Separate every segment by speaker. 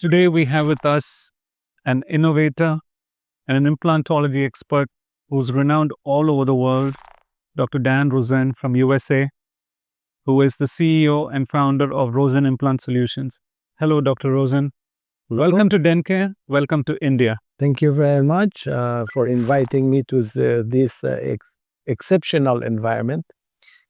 Speaker 1: Today we have with us an innovator and an implantology expert who's renowned all over the world, Dr. Dan Rosen from USA, who is the CEO and founder of Rosen Implant Solutions. Hello, Dr. Rosen. Welcome to Dencare. Welcome to India.
Speaker 2: Thank you very much for inviting me to this exceptional environment.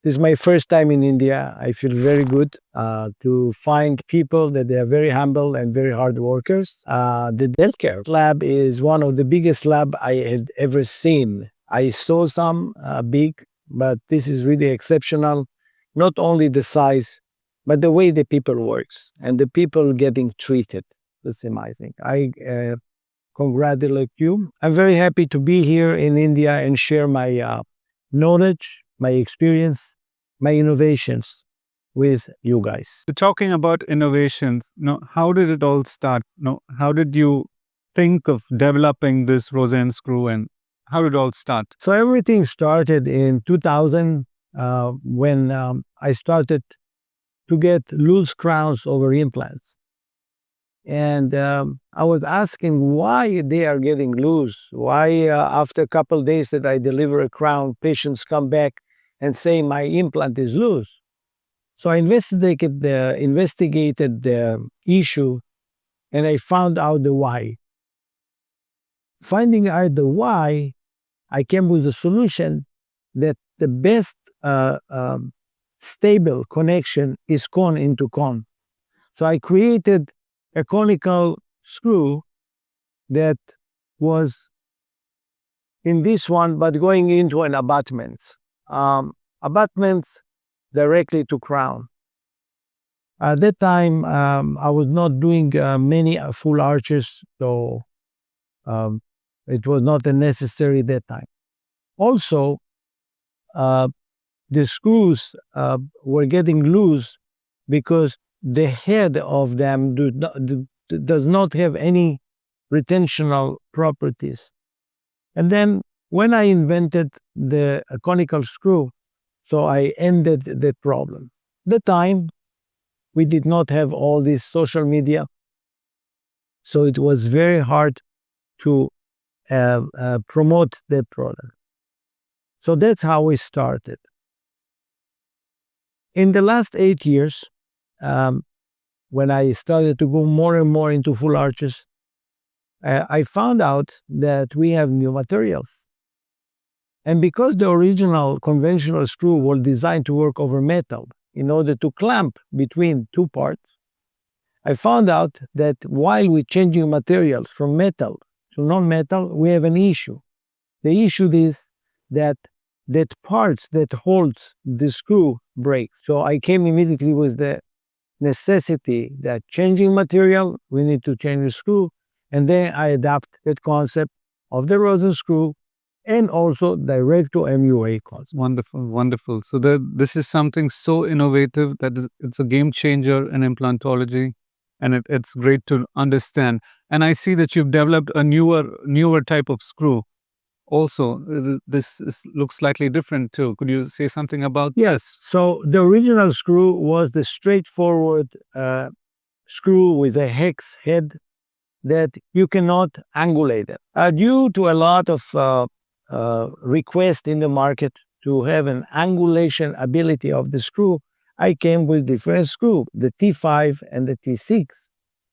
Speaker 2: This is my first time in India. I feel very good to find people that they are very humble and very hard workers. The Dencare lab is one of the biggest lab I had ever seen. I saw some big, but this is really exceptional. Not only the size, but the way the people works and the people getting treated. That's amazing. I congratulate you. I'm very happy to be here in India and share my knowledge, my experience, my innovations with you guys.
Speaker 1: So talking about innovations, how did it all start? How did you think of developing this Rosen screw and how did it all start?
Speaker 2: So everything started in 2000 when I started to get loose crowns over implants. And I was asking why they are getting loose. Why after a couple of days that I deliver a crown, patients come back and say my implant is loose. So I investigated the issue and I found out the why. Finding out the why, I came with a solution that the best stable connection is cone into cone. So I created a conical screw that was in this one, but going into an abutments. Abutments directly to crown. At that time, I was not doing many full arches, so it was not necessary that time. Also, the screws were getting loose because the head of them does not have any retentional properties. And then when I invented the conical screw, so I ended the problem. At the time, we did not have all this social media, so it was very hard to promote that product. So that's how we started. In the last 8 years, when I started to go more and more into full arches, I found out that we have new materials. And because the original conventional screw was designed to work over metal in order to clamp between two parts, I found out that while we're changing materials from metal to non-metal, we have an issue. The issue is that parts that holds the screw breaks. So I came immediately with the necessity that changing material, we need to change the screw, and then I adapt that concept of the Rosen screw and also direct to MUA concept.
Speaker 1: Wonderful, wonderful. So this is something so innovative that it's a game changer in implantology, and it's great to understand. And I see that you've developed a newer type of screw. Also, looks slightly different too. Could you say something about?
Speaker 2: Yes. So the original screw was the straightforward screw with a hex head that you cannot angulate it. Due to a lot of requests in the market to have an angulation ability of the screw, I came with different screw, the T5 and the T6.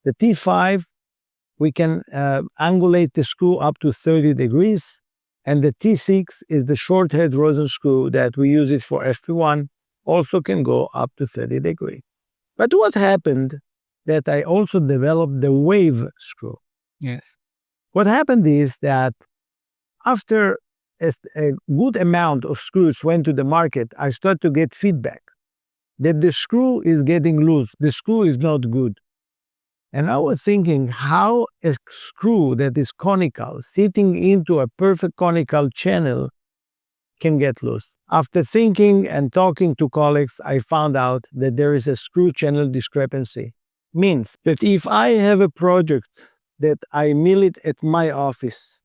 Speaker 2: The T5, we can angulate the screw up to 30 degrees. And the T6 is the short head Rosen screw that we use it for FP1, also can go up to 30 degrees. But what happened that I also developed the wave screw.
Speaker 1: Yes.
Speaker 2: What happened is that after a good amount of screws went to the market, I started to get feedback that the screw is getting loose. The screw is not good. And I was thinking how a screw that is conical, sitting into a perfect conical channel, can get loose. After thinking and talking to colleagues, I found out that there is a screw channel discrepancy. Means that if I have a project that I mill it at my office,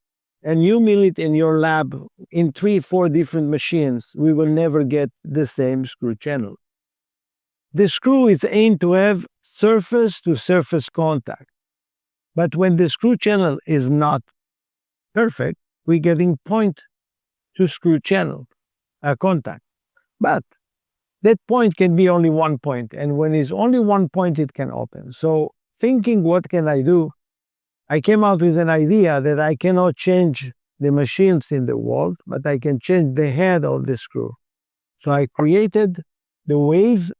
Speaker 2: and you mill it in your lab in 3-4 different machines, we will never get the same screw channel. The screw is aimed to have surface to surface contact. But when the screw channel is not perfect, we're getting point to screw channel contact. But that point can be only one point, and when it's only one point, it can open. So thinking, what can I do? I came out with an idea that I cannot change the machines in the world, but I can change the head of the screw. So I created the wave.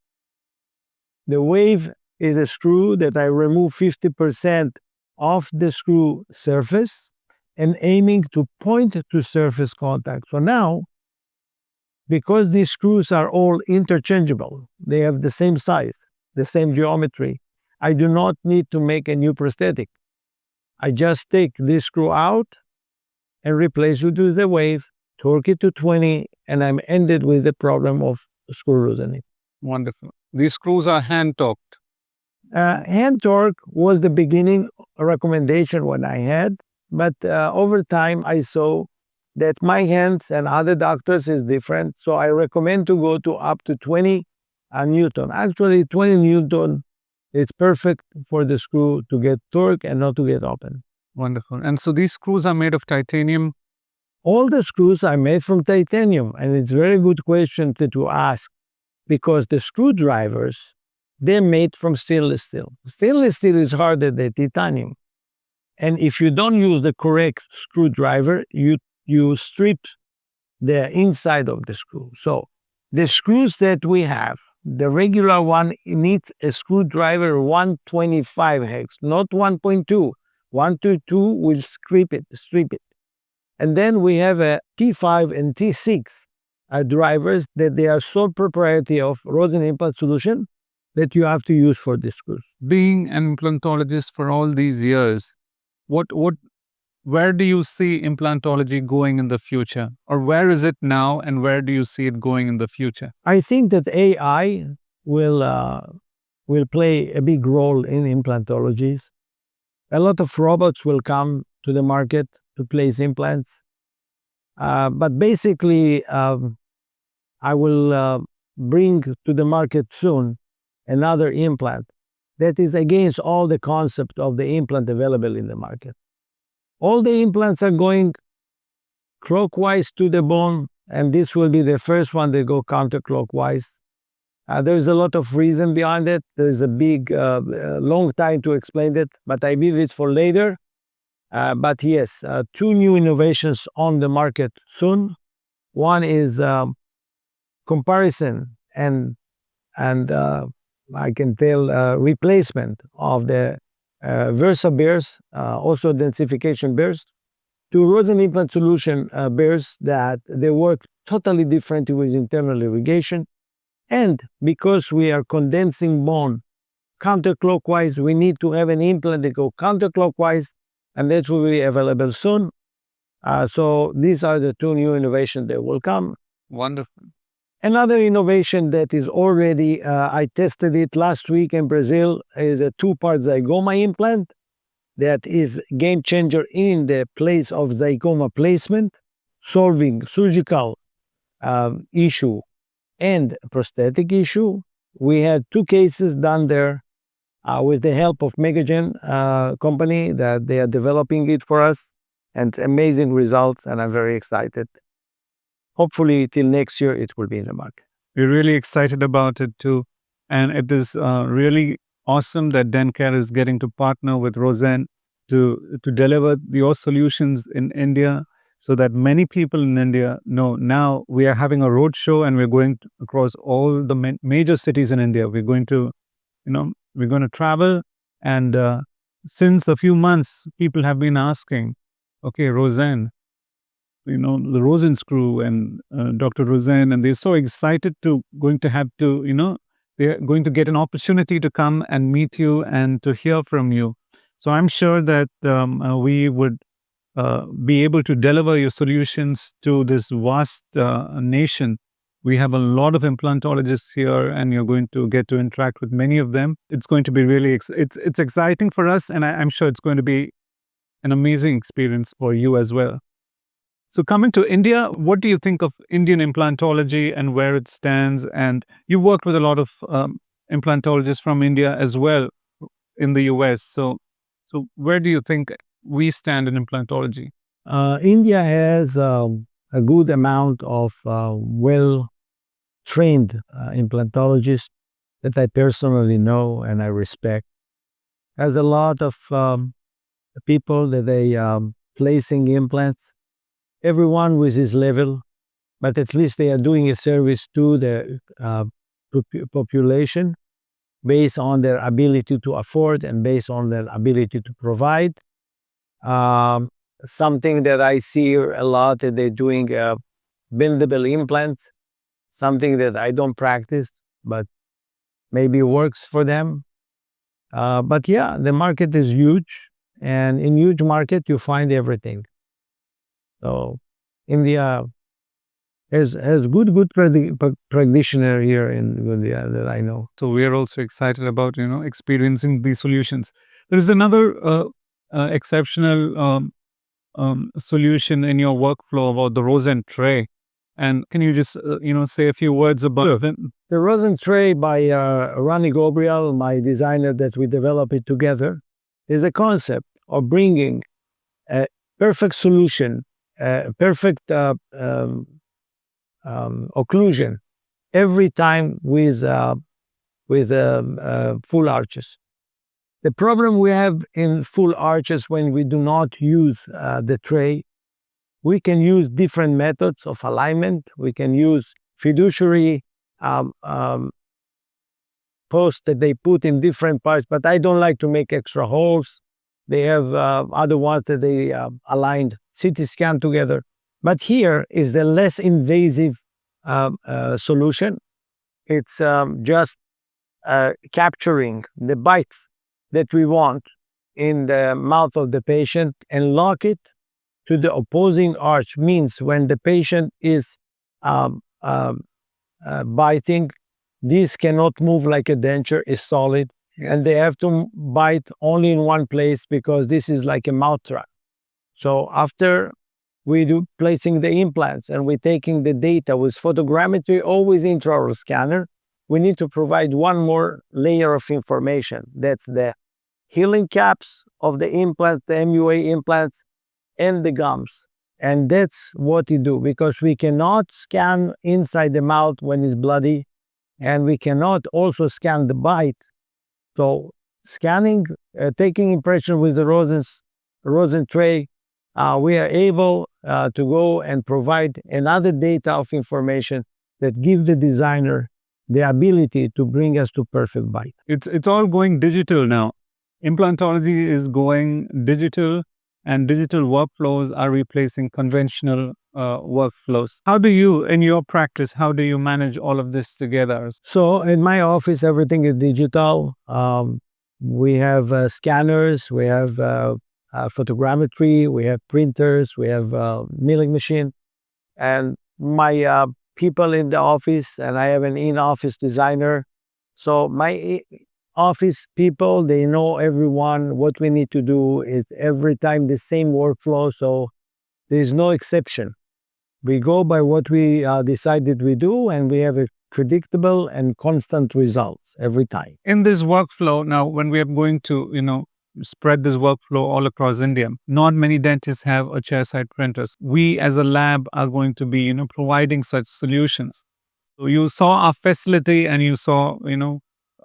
Speaker 2: The wave is a screw that I remove 50% of the screw surface and aiming to point to surface contact. So now, because these screws are all interchangeable, they have the same size, the same geometry, I do not need to make a new prosthetic. I just take this screw out and replace it with the wave, torque it to 20, and I'm ended with the problem of screw loosening.
Speaker 1: Wonderful. These screws are hand torqued.
Speaker 2: Hand torque was the beginning recommendation when I had, but over time I saw that my hands and other doctors is different. So I recommend to go to up to 20 Newton. Actually, 20 Newton is perfect for the screw to get torque and not to get open.
Speaker 1: Wonderful. And so these screws are made of titanium.
Speaker 2: All the screws are made from titanium, and it's a very good question to ask, because the screwdrivers, they're made from stainless steel. Stainless steel is harder than titanium. And if you don't use the correct screwdriver, you strip the inside of the screw. So the screws that we have, the regular one needs a screwdriver 125 hex, not 1.2. 122 will strip it. And then we have a T5 and T6 drivers that they are sole propriety of Rosen Implant Solution that you have to use for the screws.
Speaker 1: Being an implantologist for all these years, where do you see implantology going in the future? Or where is it now and where do you see it going in the future?
Speaker 2: I think that AI will play a big role in implantologies. A lot of robots will come to the market to place implants. But basically, I will bring to the market soon another implant that is against all the concept of the implant available in the market. All the implants are going clockwise to the bone, and this will be the first one that go counterclockwise. There's a lot of reason behind it. There's a big, long time to explain it, but I leave it for later. But yes, two new innovations on the market soon. One is comparison and I can tell replacement of the Versa bears, also densification bears, to Rosen Implant Solution bears that they work totally differently with internal irrigation. And because we are condensing bone counterclockwise, we need to have an implant that go counterclockwise, and that will be available soon. So these are the two new innovations that will come.
Speaker 1: Wonderful.
Speaker 2: Another innovation that is already, I tested it last week in Brazil, is a two-part zygoma implant that is game changer in the place of zygoma placement, solving surgical issue and prosthetic issue. We had two cases done there with the help of Megagen company that they are developing it for us, and amazing results, and I'm very excited. Hopefully till next year it will be in the market.
Speaker 1: We're really excited about it too. And it is really awesome that DenCare is getting to partner with Rosen to deliver your solutions in India, so that many people in India know. Now we are having a road show and we're going across all the major cities in India. We're going to, we're going to travel. And since a few months, people have been asking, okay, Rosen, the Rosen screw and Dr. Rosen, and they're so excited they're going to get an opportunity to come and meet you and to hear from you. So I'm sure that we would be able to deliver your solutions to this vast nation. We have a lot of implantologists here, and you're going to get to interact with many of them. It's going to be really, it's exciting for us, and I'm sure it's going to be an amazing experience for you as well. So coming to India, what do you think of Indian implantology and where it stands? And you worked with a lot of implantologists from India as well in the US. So So where do you think we stand in implantology?
Speaker 2: India has a good amount of well-trained implantologists that I personally know and I respect. Has a lot of people that they placing implants, everyone with his level, but at least they are doing a service to the population based on their ability to afford and based on their ability to provide. Um, Something that I see a lot that they're doing buildable implants, something that I don't practice, but maybe works for them. But yeah, the market is huge, and in huge market you find everything. So India has good practitioner here in India that I know.
Speaker 1: So we are also excited about experiencing these solutions. There is another exceptional solution in your workflow about the Rosen tray, and can you just say a few words about it?
Speaker 2: The Rosen tray by Rani Gabriel, my designer, that we developed it together, is a concept of bringing a perfect solution, perfect occlusion every time with full arches. The problem we have in full arches when we do not use the tray, we can use different methods of alignment. We can use fiduciary posts that they put in different parts, but I don't like to make extra holes. They have other ones that they aligned CT scan together. But here is the less invasive solution. It's just capturing the bite that we want in the mouth of the patient and lock it to the opposing arch. Means when the patient is biting, this cannot move like a denture, is solid, and they have to bite only in one place because this is like a mouth trap. So after we do placing the implants and we're taking the data with photogrammetry, always intraoral scanner, we need to provide one more layer of information. That's the healing caps of the implant, the MUA implants, and the gums. And that's what we do, because we cannot scan inside the mouth when it's bloody, and we cannot also scan the bite. So scanning, taking impression with the Rosen tray, we are able to go and provide another data of information that give the designer the ability to bring us to perfect bite.
Speaker 1: It's all going digital now. Implantology is going digital, and digital workflows are replacing conventional workflows. How do you, in your practice, how do you manage all of this together?
Speaker 2: So in my office, everything is digital. We have scanners, we have photogrammetry, we have printers, we have milling machine, and my people in the office, and I have an in-office designer. So my office people, they know everyone. What we need to do is every time the same workflow, so there's no exception. We go by what we decided we do, and we have a predictable and constant results every time.
Speaker 1: In this workflow, now when we are going to, spread this workflow all across India, not many dentists have a chairside printers. We as a lab are going to be, providing such solutions. So you saw our facility and you saw,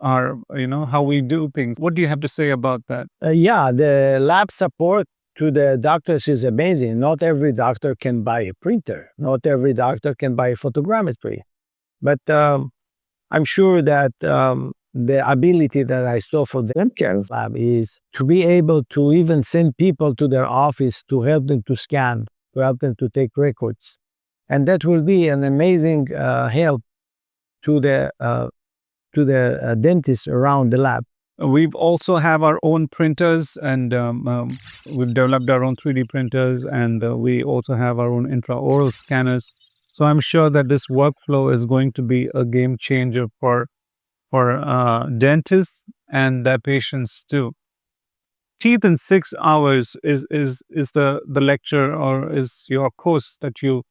Speaker 1: our, how we do things. What do you have to say about that?
Speaker 2: Yeah, the lab support to the doctors is amazing. Not every doctor can buy a printer. Not every doctor can buy photogrammetry. But I'm sure that the ability that I saw for the MCARE lab is to be able to even send people to their office to help them to scan, to help them to take records. And that will be an amazing help to the dentists around the lab.
Speaker 1: We've also have our own printers, and we've developed our own 3D printers, and we also have our own intraoral scanners. So I'm sure that this workflow is going to be a game changer for dentists and their patients too. Teeth in 6 hours is the lecture, or is your course that you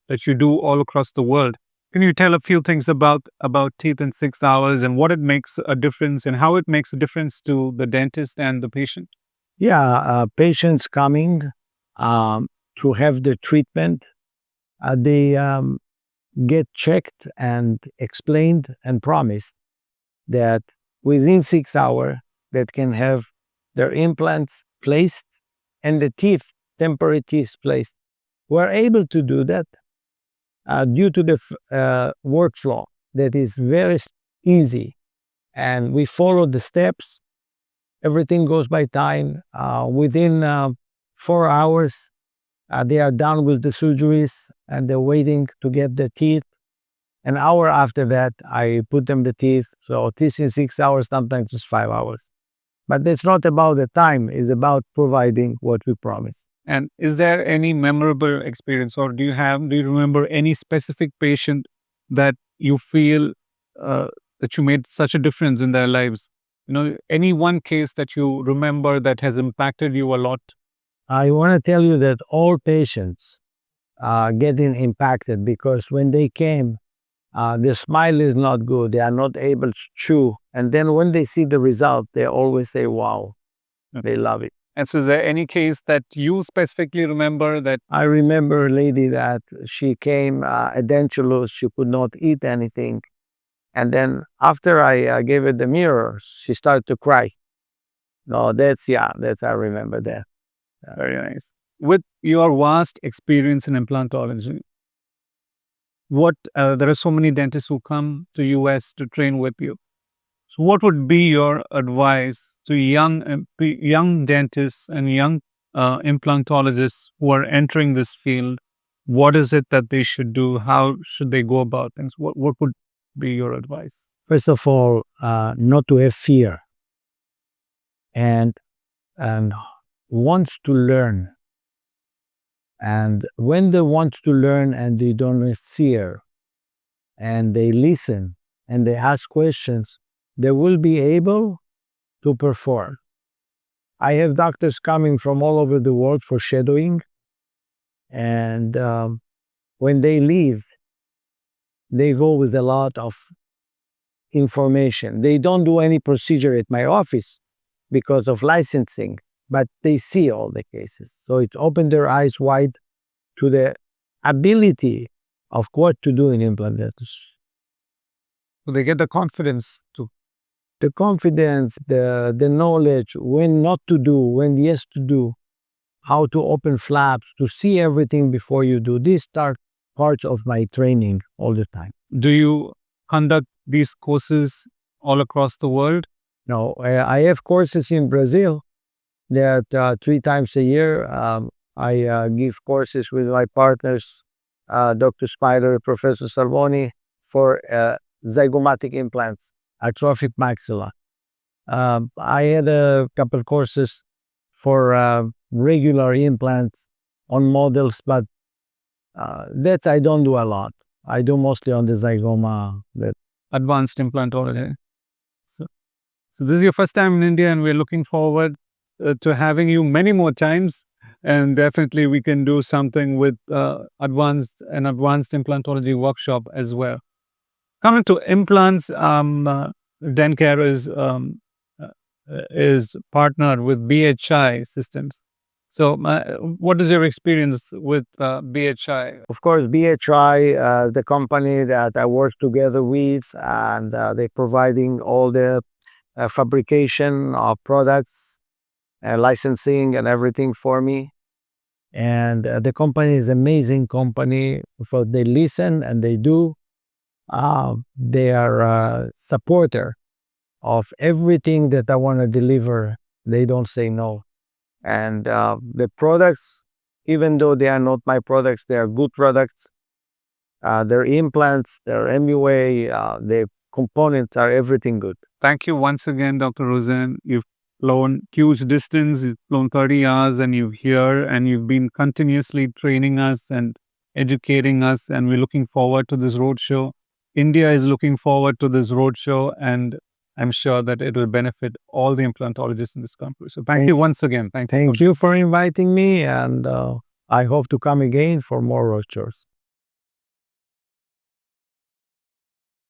Speaker 1: do all across the world. Can you tell a few things about teeth in 6 hours and what it makes a difference and how it makes a difference to the dentist and the patient?
Speaker 2: Yeah, patients coming to have the treatment, they get checked and explained and promised that within 6 hours that can have their implants placed and the teeth, temporary teeth placed. We're able to do that due to the workflow that is very easy, and we follow the steps. Everything goes by time. Within 4 hours, they are done with the surgeries and they're waiting to get the teeth. An hour after that, I put them the teeth. So this in 6 hours, sometimes it's 5 hours. But it's not about the time, it's about providing what we promise.
Speaker 1: And is there any memorable experience, or do you remember any specific patient that you feel that you made such a difference in their lives? Any one case that you remember that has impacted you a lot?
Speaker 2: I want to tell you that all patients are getting impacted because when they came, the smile is not good. They are not able to chew. And then when they see the result, they always say, wow, they love it.
Speaker 1: And so, is there any case that you specifically remember that?
Speaker 2: I remember a lady that she came edentulous, she could not eat anything. And then after I gave her the mirror, she started to cry. No, I remember that.
Speaker 1: Very nice. With your vast experience in implantology, there are so many dentists who come to US to train with you. So what would be your advice to young dentists and young implantologists who are entering this field? What is it that they should do? How should they go about things? What would be your advice?
Speaker 2: First of all, not to have fear and wants to learn. And when they want to learn and they don't have fear and they listen and they ask questions, they will be able to perform. I have doctors coming from all over the world for shadowing, and when they leave, they go with a lot of information. They don't do any procedure at my office because of licensing, but they see all the cases. So it's opened their eyes wide to the ability of what to do in implant dentistry.
Speaker 1: So they get the confidence to.
Speaker 2: The confidence, the knowledge, when not to do, when yes to do, how to open flaps, to see everything before you do. These are parts of my training all the time.
Speaker 1: Do you conduct these courses all across the world?
Speaker 2: No, I have courses in Brazil that 3 times a year. I give courses with my partners, Dr. Spider, Professor Salvoni, for zygomatic implants, atrophic maxilla. I had a couple courses for regular implants on models, but that I don't do a lot. I do mostly on the zygoma.
Speaker 1: Advanced implantology. So this is your first time in India, and we're looking forward to having you many more times. And definitely we can do something with advanced implantology workshop as well. Coming to implants, DenCare is partnered with BHI Systems. So what is your experience with BHI?
Speaker 2: Of course, BHI, the company that I work together with, and they're providing all the fabrication of products, licensing and everything for me. And the company is an amazing company. So they listen and they do. They are a supporter of everything that I want to deliver. They don't say no. And the products, even though they are not my products, they are good products. Their implants, their MUA, their components are everything good.
Speaker 1: Thank you once again, Dr. Rosen. You've flown huge distance, you've flown 30 hours, and you're here, and you've been continuously training us and educating us, and we're looking forward to this roadshow. India is looking forward to this roadshow, and I'm sure that it will benefit all the implantologists in this country. So thank you once again.
Speaker 2: Thank you for inviting me, and I hope to come again for more roadshows.